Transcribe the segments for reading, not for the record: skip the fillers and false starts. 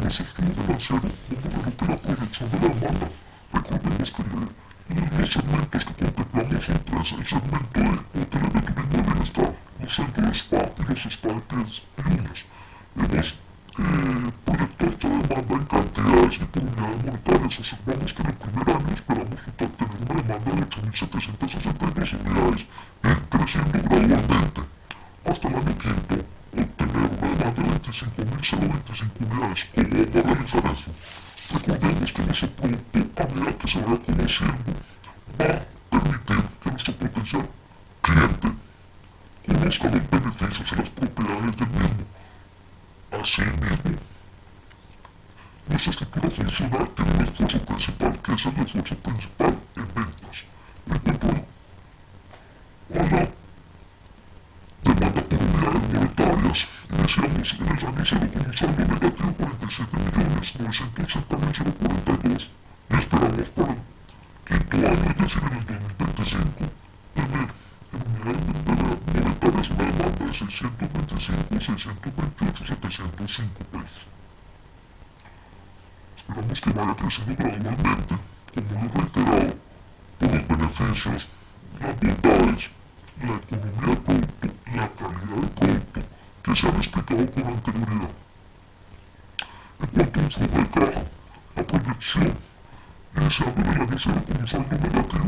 los estilos financieros, vamos a lo que la proyección de la demanda. Recordemos que los segmentos que contemplamos son tres: el segmento de hoteles de turismo de bienestar, los centros de spa y los spa de pies y uñas. Hemos proyectado esta demanda en cantidades y por unidades monetarias. Observamos que en el primer año esperamos tener una demanda de 8.762 unidades y creciendo gradualmente. Hasta el año quinto, obtener una demanda de 25.025 unidades. ¿Cómo vamos a realizar eso? Recordemos que nuestro producto, a medida que se vaya conociendo, va a permitir que nuestro potencial cliente conozca los beneficios y las propiedades del mismo. Asimismo, nuestra estructura funcional tiene un esfuerzo principal, que es el esfuerzo principal en ventas. En cuanto a la demanda por unidades monetarias, iniciamos en el año 0 con un saldo negativo de 47.980.042 y esperamos para el quinto año, es decir, en el 2025, tener en unidades monetarias una demanda de 625.628.705 pesos. Esperamos que vaya creciendo gradualmente, como lo he reiterado, por los beneficios, las bondades, la economía del producto, la calidad del producto que se han explicado con anterioridad. En cuanto a un flujo de caja, la proyección iniciando en el año 0 con un saldo negativo,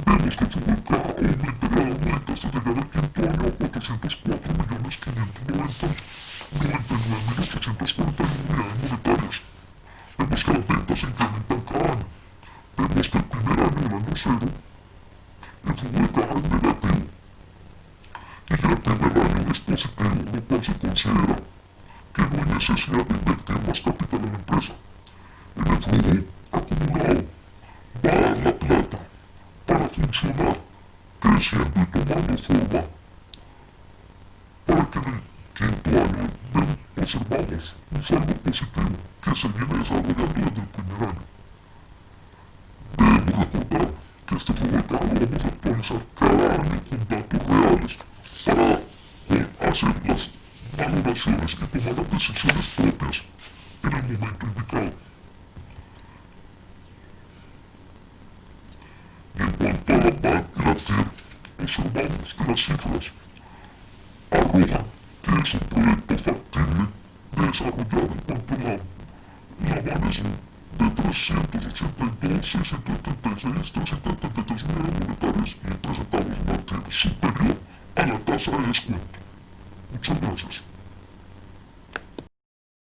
vemos que el flujo de caja aumenta gradualmente hasta llegar al quinto año a 404.599.841 unidades monetarias. Vemos que las ventas se incrementan cada año. Vemos que el primer año, el año 0, el flujo de caja es negativo y ya el primer año es positivo, lo cual se considera que no hay necesidad de invertir más capital en la empresa. En el flujo acumulado va a dar la plata para funcionar, creciendo y tomando forma, para que en el quinto año observamos un saldo positivo que se viene desarrollando desde el primer año. Debemos recordar que este flujo de caja lo vamos a actualizar cada año con datos reales para hacer las valoraciones y tomar las decisiones propias en el momento indicado. Y en cuanto a la BAN y la TIR, observamos que las cifras arrojan que es un proyecto factible de desarrollar. En cuanto a la BAN es de 382.676, 373 unidades monetarias y presentamos una TIR superior a la tasa de descuento. Muchas gracias.